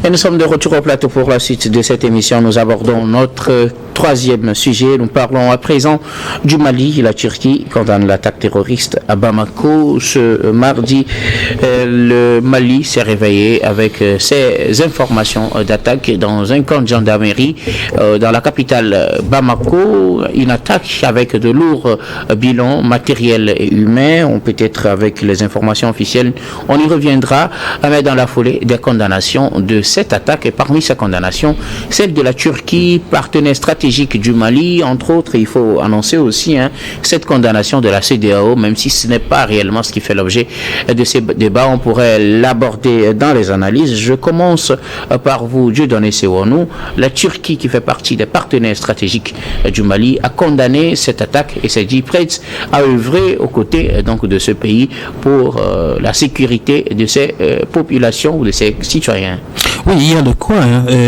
Et nous sommes de retour au plateau pour la suite de cette émission. Nous abordons notre troisième sujet. Nous parlons à présent du Mali. La Turquie condamne l'attaque terroriste à Bamako. Ce mardi, le Mali s'est réveillé avec ces informations d'attaque dans un camp de gendarmerie dans la capitale Bamako. Une attaque avec de lourds bilans matériels et humains. On peut être avec les informations officielles. On y reviendra, mais dans la foulée des condamnations de cette attaque. Et parmi ces condamnations, celle de la Turquie, partenaire stratégique du Mali, entre autres. Il faut annoncer aussi cette condamnation de la CEDEAO, même si ce n'est pas réellement ce qui fait l'objet de ces débats. On pourrait l'aborder dans les analyses. Je commence par vous, Dieudonné Sewonou. La Turquie, qui fait partie des partenaires stratégiques du Mali, a condamné cette attaque et s'est dit prête à œuvrer aux côtés donc de ce pays pour la sécurité de ses populations ou de ses citoyens. Oui, il y a de quoi,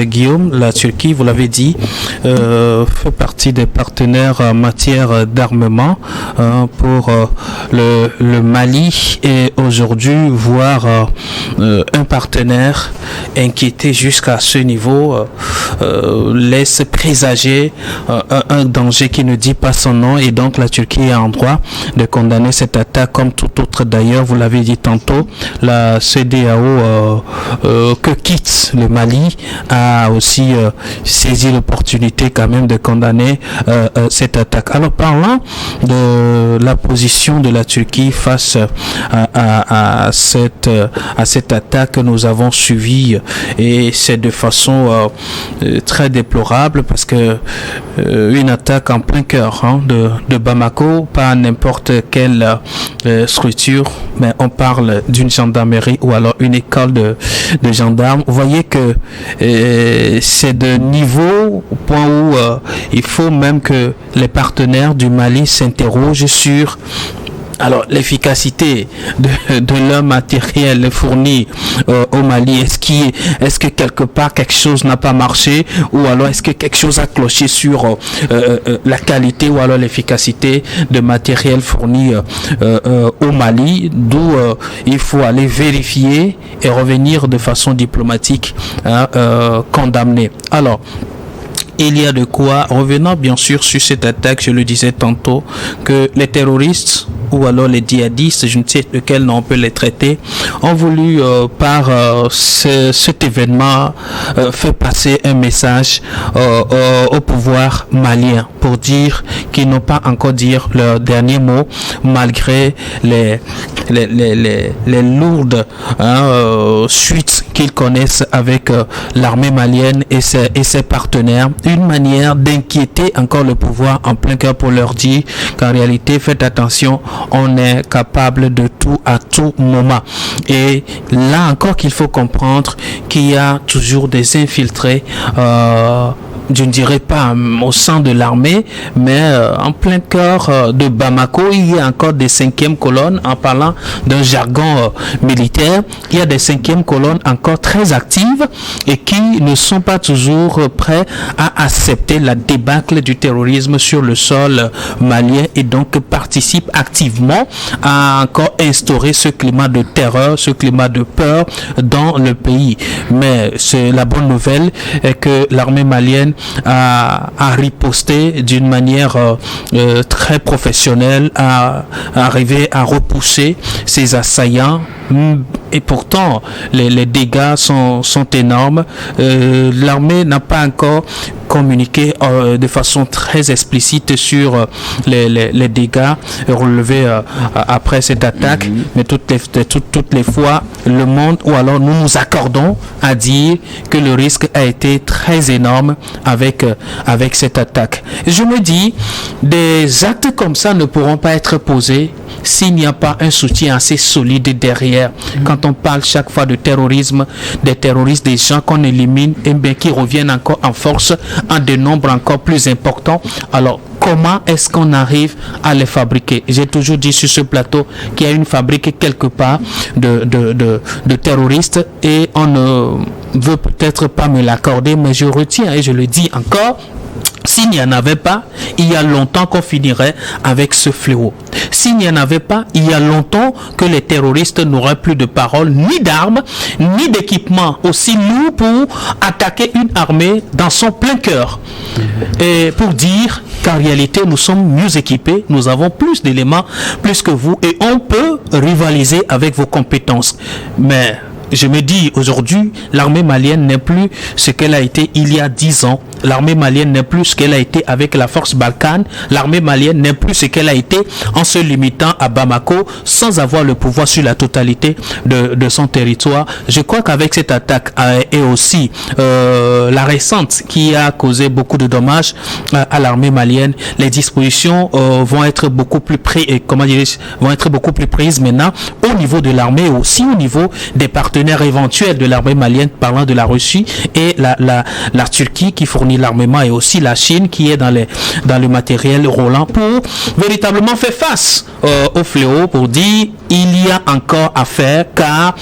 Guillaume. La Turquie, vous l'avez dit, fait partie des partenaires en matière d'armement pour le Mali, et aujourd'hui voir un partenaire inquiété jusqu'à ce niveau laisse présager un danger qui ne dit pas son nom, et donc la Turquie est en droit de condamner cette attaque comme tout autre. D'ailleurs, vous l'avez dit tantôt, la CEDEAO que quitte le Mali a aussi saisi l'opportunité quand même de condamner cette attaque. Alors, parlant de la position de la Turquie face à cette attaque que nous avons suivie, et c'est de façon très déplorable, parce que une attaque en plein cœur de Bamako, pas n'importe quelle structure, mais on parle d'une gendarmerie ou alors une école de gendarmes. Vous voyez que c'est de niveau au point où il faut même que les partenaires du Mali s'interrogent sur l'efficacité de leur matériel fourni au Mali. Est-ce que quelque part quelque chose n'a pas marché, ou alors est-ce que quelque chose a cloché sur la qualité ou alors l'efficacité de matériel fourni au Mali, d'où il faut aller vérifier et revenir de façon diplomatique condamner. Alors, il y a de quoi, revenant bien sûr sur cette attaque, je le disais tantôt, que les terroristes ou alors les djihadistes, je ne sais de quel nom on peut les traiter, ont voulu par cet événement faire passer un message au pouvoir malien pour dire qu'ils n'ont pas encore dit leur dernier mot, malgré les lourdes suites qu'ils connaissent avec l'armée malienne et ses partenaires. Une manière d'inquiéter encore le pouvoir en plein cœur pour leur dire qu'en réalité, faites attention, on est capable de tout à tout moment. Et là encore qu'il faut comprendre qu'il y a toujours des infiltrés, je ne dirais pas au sein de l'armée, mais en plein cœur de Bamako, il y a encore des cinquièmes colonnes. En parlant d'un jargon militaire, il y a des cinquièmes colonnes encore très actives et qui ne sont pas toujours prêts à accepter la débâcle du terrorisme sur le sol malien, et donc participent activement à encore instaurer ce climat de terreur, ce climat de peur dans le pays. Mais c'est la bonne nouvelle est que l'armée malienne a riposté d'une manière très professionnelle, à arriver à repousser ses assaillants, et pourtant les dégâts sont énormes. L'armée n'a pas encore communiqué de façon très explicite sur les dégâts relevés après cette attaque, mais toutes les fois le monde, ou alors nous nous accordons à dire que le risque a été très énorme avec cette attaque. Je me dis, des actes comme ça ne pourront pas être posés s'il n'y a pas un soutien assez solide derrière. Quand on parle chaque fois de terrorisme, des terroristes, des gens qu'on élimine, et bien qui reviennent encore en force, en des nombres encore plus importants. Alors, comment est-ce qu'on arrive à les fabriquer? J'ai toujours dit sur ce plateau qu'il y a une fabrique quelque part de terroristes, et on ne veut peut-être pas me l'accorder, mais je retiens et je le dis encore. S'il n'y en avait pas, il y a longtemps qu'on finirait avec ce fléau. S'il n'y en avait pas, il y a longtemps que les terroristes n'auraient plus de parole, ni d'armes, ni d'équipements aussi lourds pour attaquer une armée dans son plein cœur. Et pour dire qu'en réalité, nous sommes mieux équipés, nous avons plus d'éléments, plus que vous, et on peut rivaliser avec vos compétences. Mais je me dis, aujourd'hui, l'armée malienne n'est plus ce qu'elle a été il y a 10 ans. L'armée malienne n'est plus ce qu'elle a été avec la force Balkane. L'armée malienne n'est plus ce qu'elle a été en se limitant à Bamako sans avoir le pouvoir sur la totalité de son territoire. Je crois qu'avec cette attaque et aussi la récente qui a causé beaucoup de dommages à l'armée malienne, les dispositions vont être beaucoup plus prises maintenant au niveau de l'armée et aussi au niveau des partenaires éventuels de l'armée malienne, parlant de la Russie et la Turquie qui fournit l'armement et aussi la Chine qui est dans le matériel roulant pour véritablement faire face au fléau, pour dire il y a encore à faire car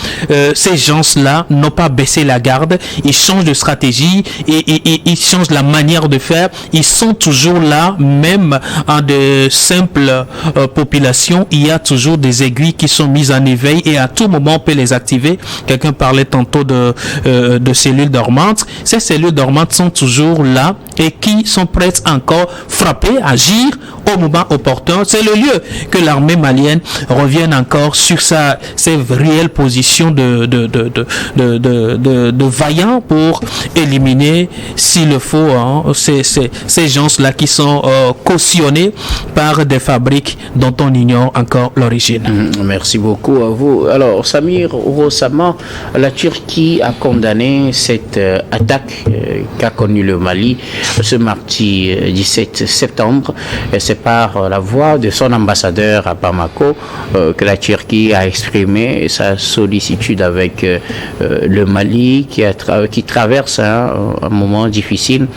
ces gens-là n'ont pas baissé la garde, ils changent de stratégie et ils changent la manière de faire, ils sont toujours là, même en de simples populations, il y a toujours des aiguilles qui sont mises en éveil et à tout moment on peut les activer. Quelqu'un parlait tantôt de cellules dormantes. Ces cellules dormantes sont toujours là et qui sont prêtes encore frapper, agir au moment opportun. C'est le lieu que l'armée malienne revienne encore sur ses réelles positions de vaillants pour éliminer, s'il le faut, ces gens-là qui sont cautionnés par des fabriques dont on ignore encore l'origine. Merci beaucoup à vous. Alors, Samir, récemment, la Turquie a condamné cette attaque qu'a connue le Mali ce mardi 17 septembre. Et c'est par la voix de son ambassadeur à Bamako que la Turquie a exprimé sa sollicitude avec le Mali qui traverse un moment difficile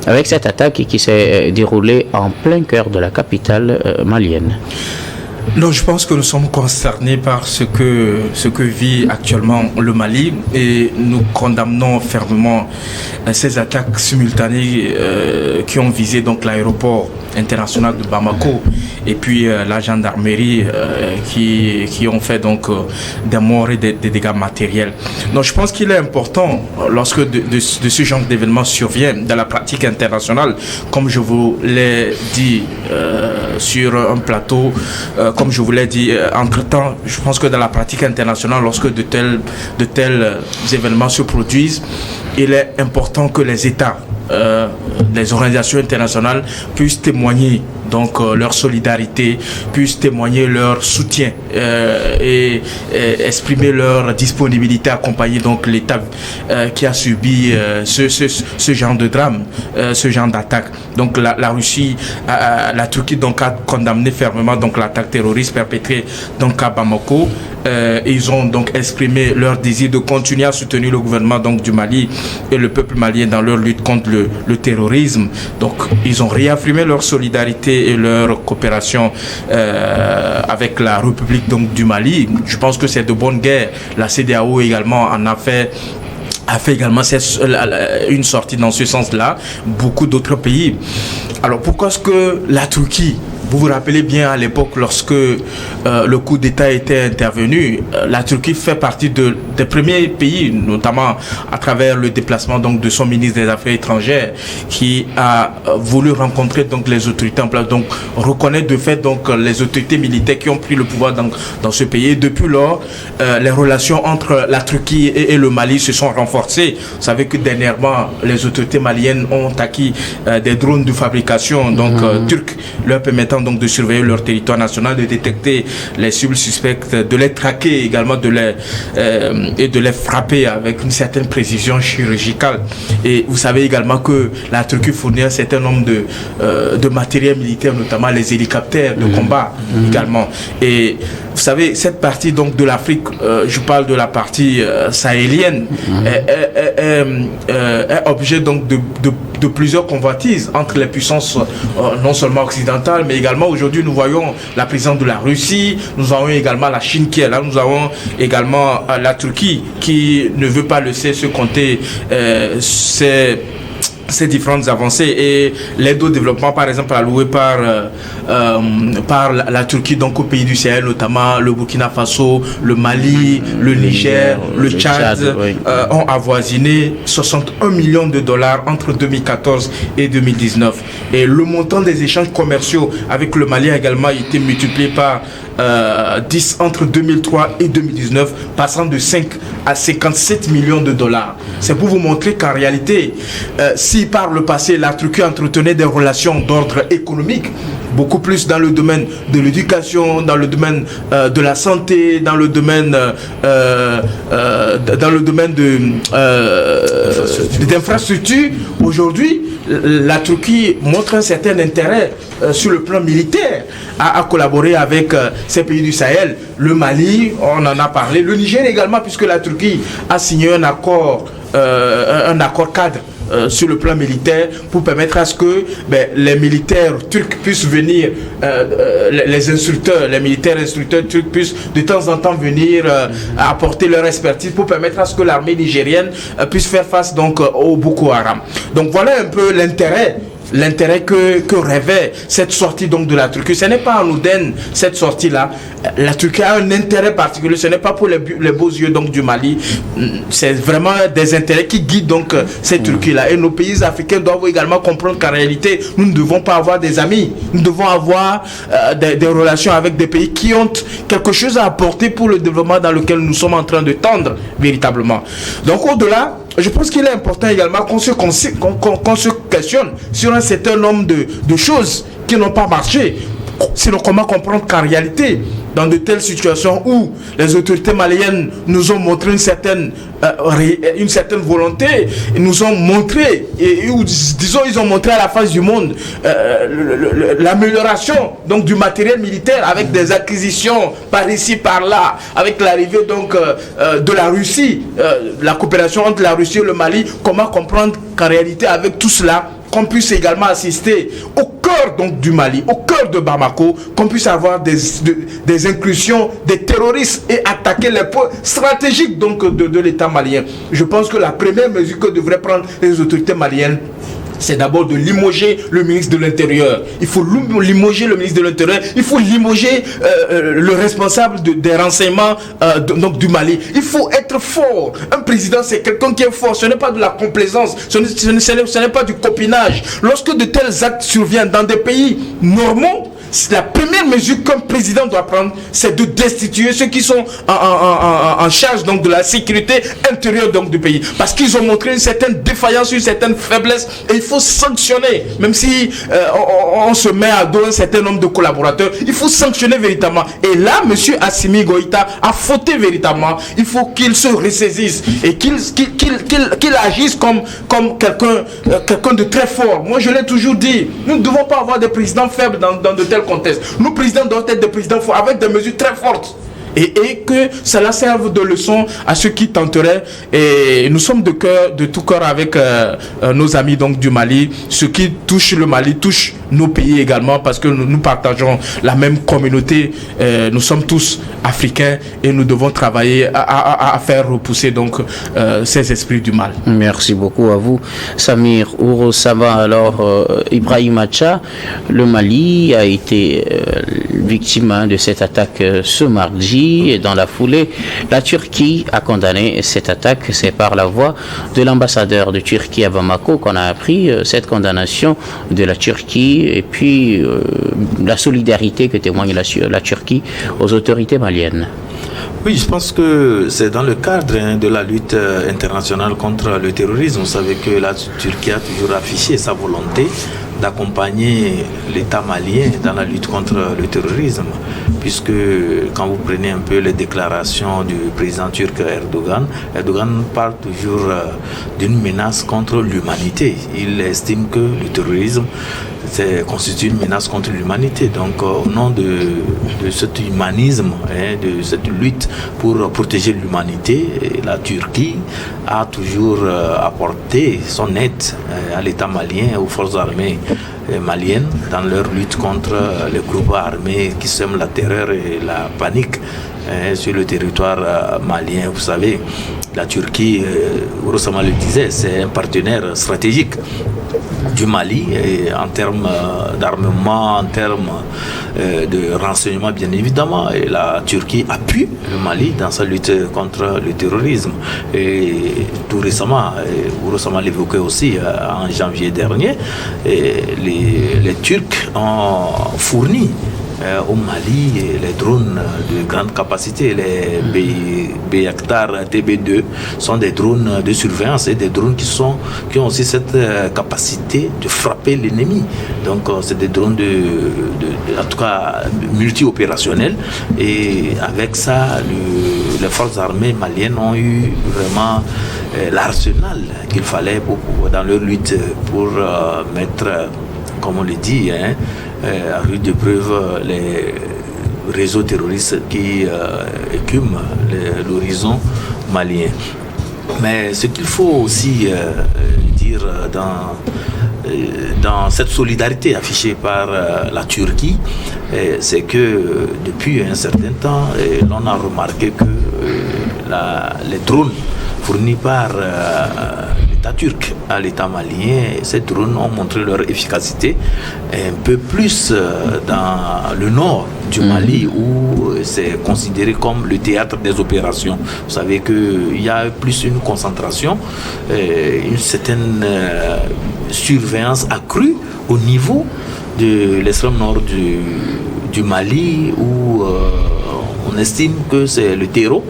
avec cette attaque qui s'est déroulée en plein cœur de la capitale malienne. Non, je pense que nous sommes concernés par ce que vit actuellement le Mali et nous condamnons fermement ces attaques simultanées qui ont visé donc l'aéroport international de Bamako et puis la gendarmerie qui ont fait donc des morts et des dégâts matériels. Donc je pense qu'il est important lorsque de ce genre d'événements survient dans la pratique internationale, comme je vous l'ai dit sur un plateau, comme je vous l'ai dit entre-temps, je pense que dans la pratique internationale, lorsque de tels événements se produisent, il est important que les États, les organisations internationales puissent témoigner donc leur solidarité, puissent témoigner leur soutien et exprimer leur disponibilité à accompagner donc l'État qui a subi ce genre de drame, ce genre d'attaque. Donc la Russie, la Turquie donc a condamné fermement donc l'attaque terroriste perpétrée donc à Bamako. Ils ont donc exprimé leur désir de continuer à soutenir le gouvernement donc du Mali et le peuple malien dans leur lutte contre le terrorisme. Donc ils ont réaffirmé leur solidarité et leur coopération avec la République donc du Mali. Je pense que c'est de bonne guerre. La CEDEAO également en a fait également une sortie dans ce sens-là. Beaucoup d'autres pays. Alors pourquoi est-ce que la Turquie, vous vous rappelez bien à l'époque lorsque le coup d'État était intervenu, la Turquie fait partie des premiers pays, notamment à travers le déplacement donc de son ministre des Affaires étrangères, qui a voulu rencontrer donc les autorités en place, donc reconnaître de fait donc les autorités militaires qui ont pris le pouvoir dans ce pays. Et depuis lors, les relations entre la Turquie et le Mali se sont renforcées. Vous savez que dernièrement, les autorités maliennes ont acquis des drones de fabrication donc turcs, leur permettant donc de surveiller leur territoire national, de détecter les cibles suspectes, de les traquer également, et de les frapper avec une certaine précision chirurgicale. Et vous savez également que la Turquie fournit un certain nombre de matériel militaire, notamment les hélicoptères de combat également. Et vous savez, cette partie donc de l'Afrique, je parle de la partie sahélienne, est objet donc de plusieurs convoitises entre les puissances non seulement occidentales, mais également aujourd'hui nous voyons la présence de la Russie, nous avons également la Chine qui est là, nous avons également la Turquie qui ne veut pas laisser se compter ces différentes avancées et l'aide au développement par exemple allouée par la Turquie donc aux pays du Sahel, notamment le Burkina Faso, le Mali, le Niger, le Tchad, oui, ont avoisiné 61 millions de dollars entre 2014 et 2019 et le montant des échanges commerciaux avec le Mali a également été multiplié par 10 entre 2003 et 2019, passant de 5 à 57 millions de dollars. C'est pour vous montrer qu'en réalité, si par le passé, la Turquie entretenait des relations d'ordre économique, beaucoup plus dans le domaine de l'éducation, dans le domaine de la santé, dans le domaine d'infrastructures, aujourd'hui, la Turquie montre un certain intérêt sur le plan militaire à collaborer avec ces pays du Sahel, le Mali, on en a parlé, le Niger également, puisque la Turquie a signé un accord cadre sur le plan militaire pour permettre à ce que les militaires turcs puissent venir, les militaires instructeurs turcs puissent de temps en temps venir apporter leur expertise pour permettre à ce que l'armée nigérienne puisse faire face donc au Boko Haram. Donc voilà un peu l'intérêt que rêvait cette sortie donc de la Turquie. Ce n'est pas anodin cette sortie-là. La Turquie a un intérêt particulier. Ce n'est pas pour les beaux yeux donc du Mali. C'est vraiment des intérêts qui guident donc cette Turquie-là. Et nos pays africains doivent également comprendre qu'en réalité, nous ne devons pas avoir des amis. Nous devons avoir des relations avec des pays qui ont quelque chose à apporter pour le développement dans lequel nous sommes en train de tendre véritablement. Donc au-delà, je pense qu'il est important également qu'on se questionne sur un certain nombre de choses qui n'ont pas marché. Sinon, comment comprendre qu'en réalité, dans de telles situations où les autorités maliennes nous ont montré une certaine volonté, nous ont montré, disons, ils ont montré à la face du monde l'amélioration donc du matériel militaire avec des acquisitions par ici, par là, avec l'arrivée donc de la Russie, la coopération entre la Russie et le Mali. Comment comprendre qu'en réalité, avec tout cela, qu'on puisse également assister au cœur donc du Mali, au cœur de Bamako, qu'on puisse avoir des incursions des terroristes et attaquer les points stratégiques donc de l'État malien. Je pense que la première mesure que devraient prendre les autorités maliennes, c'est d'abord de limoger le ministre de l'Intérieur. Il faut limoger le ministre de l'Intérieur. Il faut limoger le responsable des renseignements donc du Mali. Il faut être fort. Un président, c'est quelqu'un qui est fort. Ce n'est pas de la complaisance. Ce n'est pas du copinage. Lorsque de tels actes surviennent dans des pays normaux, la première mesure qu'un président doit prendre, c'est de destituer ceux qui sont en charge donc de la sécurité intérieure donc du pays, parce qu'ils ont montré une certaine défaillance, une certaine faiblesse, et il faut sanctionner. Même si on se met à dos un certain nombre de collaborateurs, il faut sanctionner véritablement. Et là, monsieur Assimi Goïta a fauté véritablement. Il faut qu'il se ressaisisse et qu'il agisse comme quelqu'un de très fort. Moi, je l'ai toujours dit, nous ne devons pas avoir des présidents faibles dans de tels contexte. Nos présidents doivent être des présidents forts avec des mesures très fortes. Et que cela serve de leçon à ceux qui tenteraient. Et nous sommes de tout cœur avec nos amis donc du Mali. Ce qui touche le Mali touche nos pays également, parce que nous partageons la même communauté. Nous sommes tous africains et nous devons travailler à faire repousser donc ces esprits du mal. Merci beaucoup à vous, Samir Ourosama. Alors, Ibrahim Acha, le Mali a été victime de cette attaque ce mardi. Et dans la foulée, la Turquie a condamné cette attaque. C'est par la voix de l'ambassadeur de Turquie à Bamako qu'on a appris cette condamnation de la Turquie et puis la solidarité que témoigne la Turquie aux autorités maliennes. Oui, je pense que c'est dans le cadre de la lutte internationale contre le terrorisme. Vous savez que la Turquie a toujours affiché sa volonté d'accompagner l'État malien dans la lutte contre le terrorisme, puisque quand vous prenez un peu les déclarations du président turc Erdogan parle toujours d'une menace contre l'humanité. Il estime que le terrorisme constitue une menace contre l'humanité. Donc au nom de cet humanisme, de cette lutte pour protéger l'humanité, la Turquie a toujours apporté son aide à l'État malien, aux forces armées maliennes dans leur lutte contre les groupes armés qui sèment la terreur et la panique sur le territoire malien. Vous savez, La Turquie, Ourossama le disait, c'est un partenaire stratégique du Mali en termes d'armement, en termes de renseignement bien évidemment, et la Turquie appuie le Mali dans sa lutte contre le terrorisme. Et tout récemment, Ourossama l'évoquait aussi en janvier dernier, les Turcs ont fourni au Mali les drones de grande capacité, les Bayraktar TB2 sont des drones de surveillance et des drones qui ont aussi cette capacité de frapper l'ennemi. Donc c'est des drones en tout cas multi-opérationnels, et avec ça les forces armées maliennes ont eu vraiment l'arsenal qu'il fallait dans leur lutte pour mettre, comme on le dit, à rude épreuve les réseaux terroristes qui écument l'horizon malien. Mais ce qu'il faut aussi dire dans cette solidarité affichée par la Turquie, c'est que depuis un certain temps, l'on a remarqué que les drones fournis par l'État turc à l'État malien, ces drones ont montré leur efficacité un peu plus dans le nord du Mali, où c'est considéré comme le théâtre des opérations. Vous savez qu'il y a plus une concentration, une certaine surveillance accrue au niveau de l'extrême nord du Mali, où on estime que c'est le terreau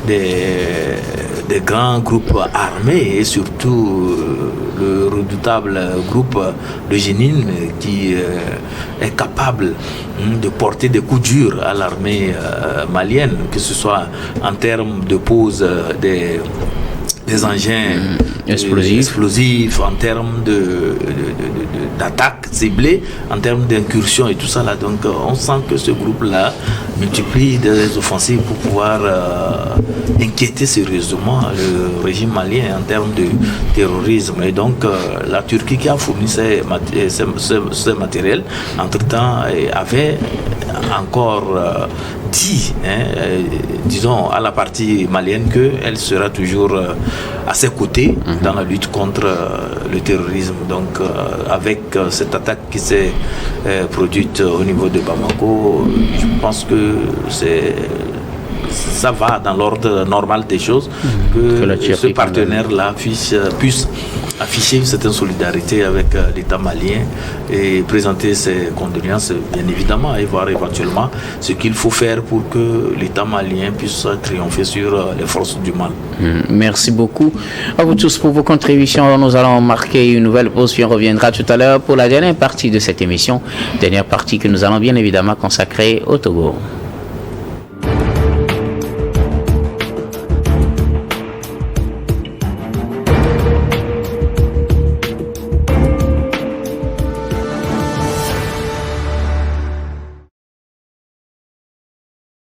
des grands groupes armés, et surtout le redoutable groupe de Jenin qui est capable de porter des coups durs à l'armée malienne, que ce soit en termes de pose des engins explosifs, en termes d'attaques ciblées, en termes d'incursions et tout ça là. Donc on sent que ce groupe-là multiplie des offensives pour pouvoir inquiéter sérieusement le régime malien en termes de terrorisme. Et donc la Turquie, qui a fourni ces matériels, entre-temps avait encore dit, disons, à la partie malienne qu'elle sera toujours à ses côtés dans la lutte contre le terrorisme. Donc avec cette attaque qui s'est produite au niveau de Bamako, je pense que ça va dans l'ordre normal des choses, que ce partenaire-là puisse afficher une certaine solidarité avec l'État malien et présenter ses condoléances, bien évidemment, et voir éventuellement ce qu'il faut faire pour que l'État malien puisse triompher sur les forces du mal. Merci beaucoup à vous tous pour vos contributions. Nous allons marquer une nouvelle pause, puis on reviendra tout à l'heure pour la dernière partie de cette émission, dernière partie que nous allons bien évidemment consacrer au Togo.